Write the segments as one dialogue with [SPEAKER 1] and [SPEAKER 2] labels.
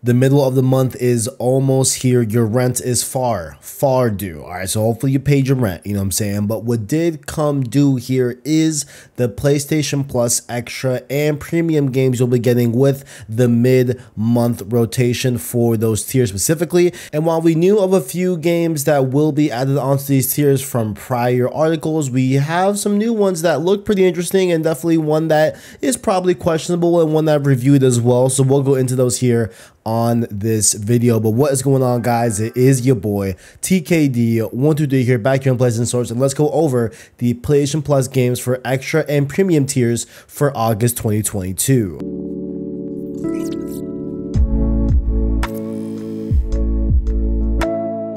[SPEAKER 1] The middle of the month is almost here. Your rent is far due. All right, so hopefully you paid your rent, you know what I'm saying? But what did come due here is the PlayStation Plus Extra and Premium games you'll be getting with the mid-month rotation for those tiers specifically. And while we knew of a few games that will be added onto these tiers from prior articles, we have some new ones that look pretty interesting, and definitely one that is probably questionable and one that I've reviewed as well. So we'll go into those here on this video. But what is going on, guys? It is your boy TKD123 here, back here on PlayStation Source, and let's go over the PlayStation Plus games for Extra and Premium tiers for August 2022.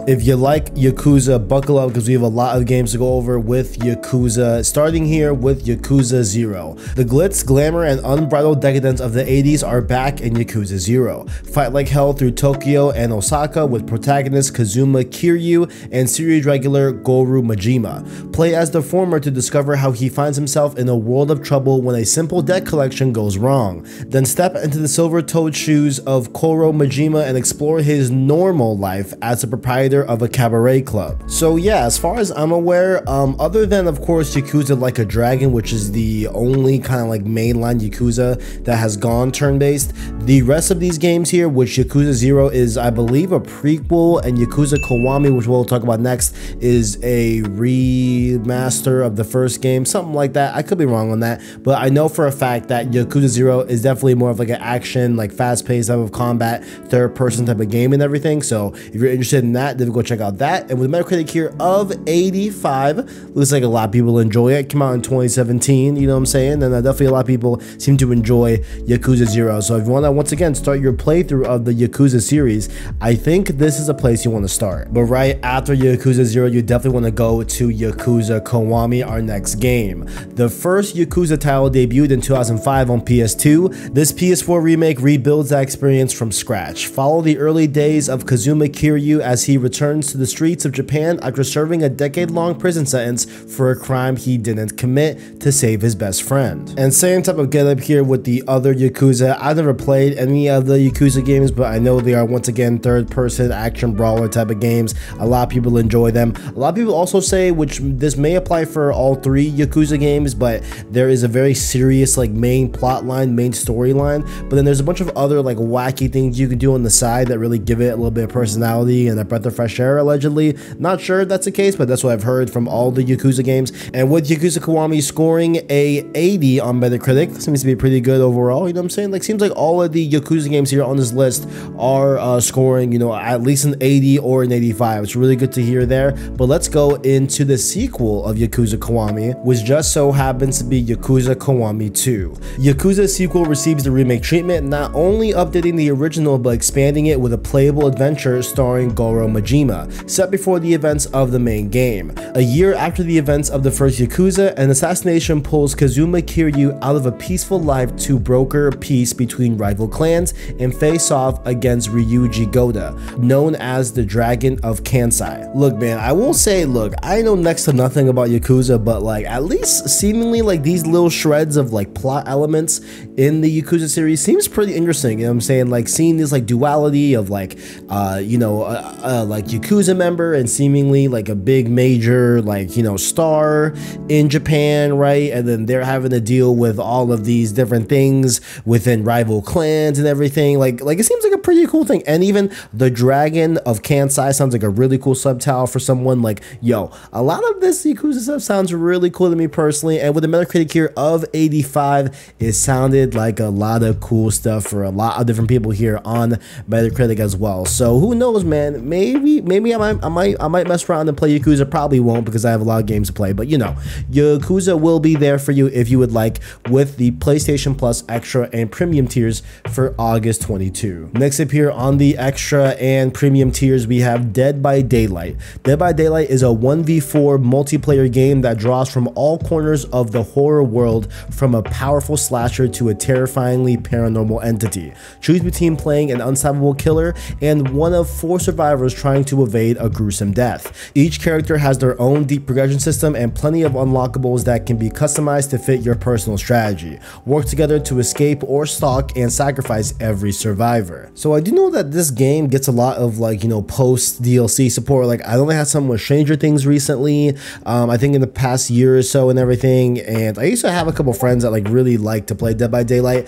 [SPEAKER 1] If you like Yakuza, buckle up because we have a lot of games to go over with Yakuza, starting here with Yakuza 0. The glitz, glamour, and unbridled decadence of the 80s are back in Yakuza 0. Fight like hell through Tokyo and Osaka with protagonist Kazuma Kiryu and series regular Goru Majima. Play as the former to discover how he finds himself in a world of trouble when a simple deck collection goes wrong. Then step into the silver-toed shoes of Koro Majima and explore his normal life as a proprietor of a cabaret club. So yeah, as far as I'm aware, other than of course Yakuza Like a Dragon, which is the only kind of like mainline Yakuza that has gone turn-based, the rest of these games here, which Yakuza 0 is I believe a prequel, and Yakuza Kiwami, which we'll talk about next, is a remaster of the first game, something like that. I could be wrong on that, but I know for a fact that Yakuza 0 is definitely more of like an action, like fast-paced type of combat, third-person type of game and everything. So if you're interested in that, then go check out that. And with Metacritic here of 85, looks like a lot of people enjoy it. Came out in 2017, you know what I'm saying? And definitely a lot of people seem to enjoy Yakuza 0. So if you want to once again start your playthrough of the Yakuza series, I think this is a place you want to start. But right after Yakuza 0, you definitely want to go to Yakuza Kiwami, our next game. The first Yakuza title debuted in 2005 on PS2. This PS4 remake rebuilds that experience from scratch. Follow the early days of Kazuma Kiryu as he returns to the streets of Japan after serving a decade-long prison sentence for a crime he didn't commit to save his best friend. And same type of getup here with the other Yakuza. I've never played any of the Yakuza games, but I know they are once again third-person action brawler type of games. A lot of people enjoy them. A lot of people also say, which this may apply for all three Yakuza games, but there is a very serious like main plot line, main storyline, but then there's a bunch of other like wacky things you can do on the side that really give it a little bit of personality and a breath of fresh air, allegedly. Not sure if that's the case, but that's what I've heard from all the Yakuza games. And with Yakuza Kiwami scoring a 80 on Metacritic, seems to be pretty good overall, you know what I'm saying? Like, seems like all of the Yakuza games here on this list are scoring, you know, at least an 80 or an 85. It's really good to hear there. But let's go into the sequel of Yakuza Kiwami, which just so happens to be Yakuza Kiwami 2. Yakuza's sequel receives the remake treatment, not only updating the original, but expanding it with a playable adventure starring Goro Majima, set before the events of the main game. A year after the events of the first Yakuza, an assassination pulls Kazuma Kiryu out of a peaceful life to broker peace between rival clans and face off against Ryuji Goda, known as the Dragon of Kansai. Look, man, I will say, look, I know next to nothing about Yakuza, but like at least seemingly like these little shreds of like plot elements in the Yakuza series seems pretty interesting, you know what I'm saying? Like seeing this like duality of like like Yakuza member and seemingly like a big major like, you know, star in Japan, right? And then they're having to deal with all of these different things within rival clans and everything. Like it seems like a pretty cool thing. And even the Dragon of Kansai sounds like a really cool subtitle for someone. Like, yo, a lot of this Yakuza stuff sounds really cool to me personally. And with a Metacritic here of 85, it sounded like a lot of cool stuff for a lot of different people here on Metacritic as well. So who knows, man? Maybe I might mess around and play Yakuza. Probably won't because I have a lot of games to play, but you know, Yakuza will be there for you if you would like with the PlayStation Plus Extra and Premium tiers for August 22. Next up here on the Extra and Premium tiers, we have Dead by Daylight. Dead by Daylight is a 1v4 multiplayer game that draws from all corners of the horror world, from a powerful slasher to a terrifyingly paranormal entity. Choose between playing an unstoppable killer and one of 4 survivors trying trying to evade a gruesome death. Each character has their own deep progression system and plenty of unlockables that can be customized to fit your personal strategy. Work together to escape or stalk and sacrifice every survivor. So I do know that this game gets a lot of post DLC support. Like I only had some with Stranger Things recently, I think in the past year or so and everything, and I used to have a couple friends that really like to play Dead by Daylight.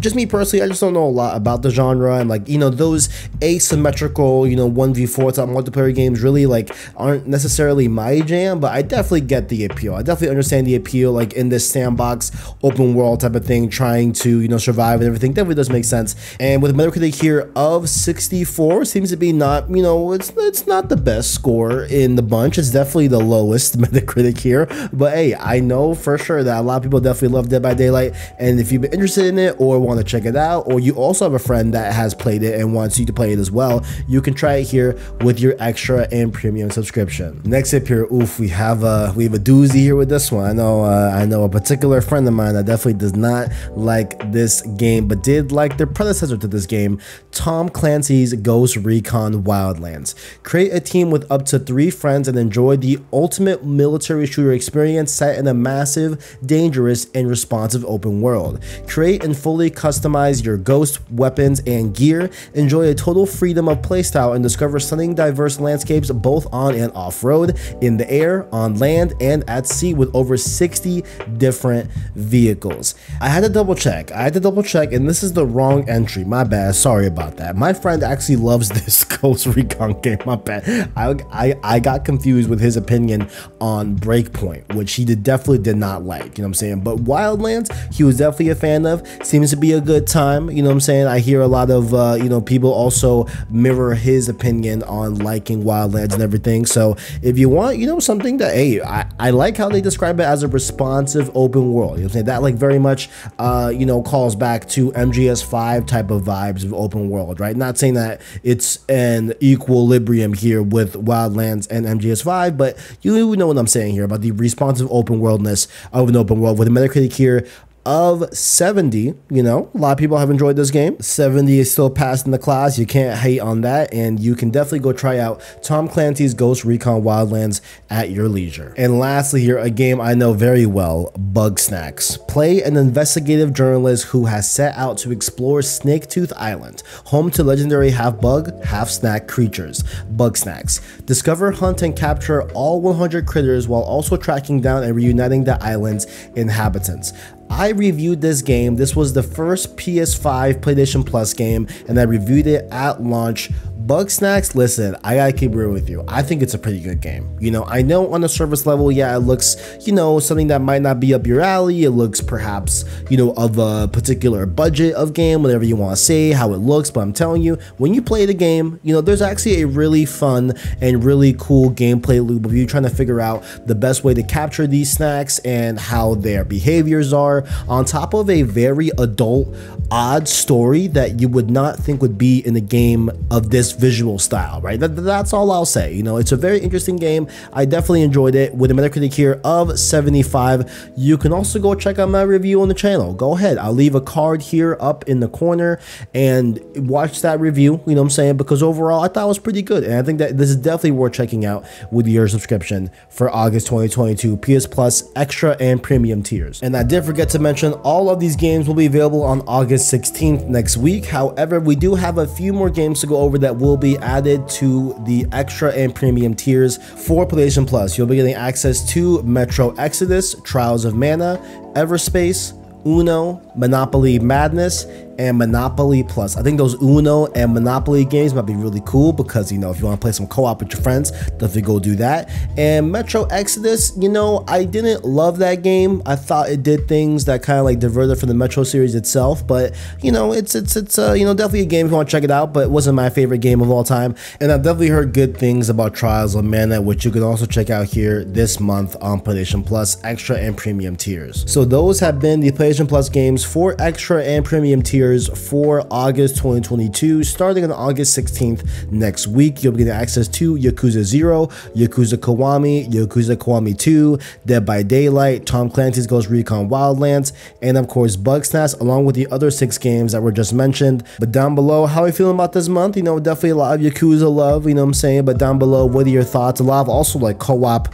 [SPEAKER 1] Just me personally, I just don't know a lot about the genre, and those asymmetrical 1v4 type multiplayer games really aren't necessarily my jam, but I definitely get the appeal. I definitely understand the appeal in this sandbox open world type of thing, trying to survive and everything. Definitely does make sense. And with a Metacritic here of 64, seems to be not it's not the best score in the bunch. It's definitely the lowest Metacritic here, but hey, I know for sure that a lot of people definitely love Dead by Daylight, and if you've been interested in it or want to check it out, or you also have a friend that has played it and wants you to play it as well, you can try it here with your extra and premium subscription. Next up here, we have a doozy here with this one. I know a particular friend of mine that definitely does not like this game, but did like the predecessor to this game, Tom Clancy's Ghost Recon Wildlands. Create a team with up to 3 friends and enjoy the ultimate military shooter experience set in a massive, dangerous, and responsive open world. Create and fully customize your Ghost weapons and gear. Enjoy a total freedom of playstyle and discover stunning diverse landscapes both on and off-road, in the air, on land, and at sea with over 60 different vehicles. I had to double check, and this is the wrong entry. My bad, sorry about that. My friend actually loves this Ghost Recon game, my bad. I got confused with his opinion on Breakpoint, which he definitely did not like, you know what I'm saying? But Wildlands, he was definitely a fan of. Seems to be a good time, you know what I'm saying? I hear a lot of, people also mirror his opinion on liking Wildlands and everything. So if you want, something that, hey, I like how they describe it as a responsive open world, you know what I'm saying? That very much, calls back to MGS5 type of vibes of open world, right? Not saying that it's an equilibrium here with Wildlands and MGS5, but you know what I'm saying here about the responsive open worldness of an open world with a Metacritic here of 70. A lot of people have enjoyed this game. 70 is still passing the class. You can't hate on that, and you can definitely go try out Tom Clancy's Ghost Recon Wildlands at your leisure. And lastly here, a game I know very well, Bugsnax. Play an investigative journalist who has set out to explore Snaketooth Island, home to legendary half-bug, half-snack creatures, Bugsnax. Discover, hunt, and capture all 100 critters while also tracking down and reuniting the island's inhabitants. I reviewed this game. This was the first PS5 PlayStation Plus game, and I reviewed it at launch. Bugsnax, listen, I gotta keep real with you. I think it's a pretty good game. I know on the surface level, yeah, it looks, something that might not be up your alley. It looks perhaps, of a particular budget of game, whatever you want to say, how it looks. But I'm telling you, when you play the game, there's actually a really fun and really cool gameplay loop of you trying to figure out the best way to capture these snacks and how their behaviors are, on top of a very adult, odd story that you would not think would be in a game of this visual style, right? That's all I'll say. It's a very interesting game. I definitely enjoyed it with a Metacritic here of 75. You can also go check out my review on the channel. Go ahead. I'll leave a card here up in the corner and watch that review, you know what I'm saying? Because overall, I thought it was pretty good. And I think that this is definitely worth checking out with your subscription for August 2022 PS Plus Extra and Premium tiers. And I did forget to mention all of these games will be available on August 16th next week. However, we do have a few more games to go over that will be added to the Extra and Premium tiers for PlayStation Plus. You'll be getting access to Metro Exodus, Trials of Mana, Everspace, Uno, Monopoly Madness, and Monopoly Plus. I think those Uno and Monopoly games might be really cool because, if you want to play some co-op with your friends, definitely go do that. And Metro Exodus, I didn't love that game. I thought it did things that kind of diverted from the Metro series itself, but it's definitely a game if you want to check it out, but it wasn't my favorite game of all time. And I've definitely heard good things about Trials of Mana, which you can also check out here this month on PlayStation Plus Extra and Premium tiers. So those have been the PlayStation Plus games for Extra and Premium tiers tiers for August 2022. Starting on August 16th next week, you'll be getting access to Yakuza 0, Yakuza Kiwami, Yakuza Kiwami 2, Dead by Daylight, Tom Clancy's Ghost Recon Wildlands, and of course Bugsnax, along with the other 6 games that were just mentioned. But down below, how are you feeling about this month? You know, definitely a lot of Yakuza love, you know what I'm saying? But down below, what are your thoughts? A lot of also like co-op,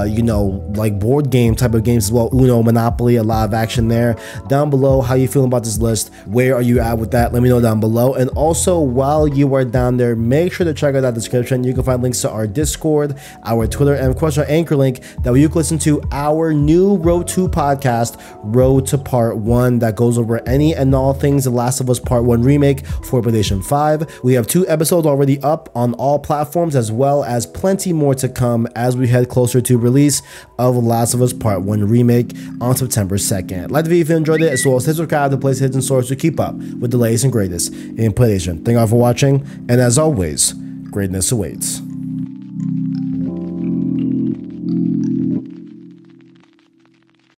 [SPEAKER 1] you know, like board game type of games as well. Uno, Monopoly, a lot of action there. Down below, how you feeling about this list? Where are you at with that? Let me know down below. And also, while you are down there, make sure to check out that description. You can find links to our Discord, our Twitter, and of course our Anchor link that you can listen to our new Road to podcast, Road to Part 1, that goes over any and all things The Last of Us Part 1 remake for PlayStation 5. We have 2 episodes already up on all platforms, as well as plenty more to come as we head closer to release of The Last of Us Part 1 remake on September 2nd. Like the video if you enjoyed it, as well as hit subscribe to PlayStation Hidden Source to keep up with the latest and greatest in PlayStation. Thank you all for watching, and as always, greatness awaits.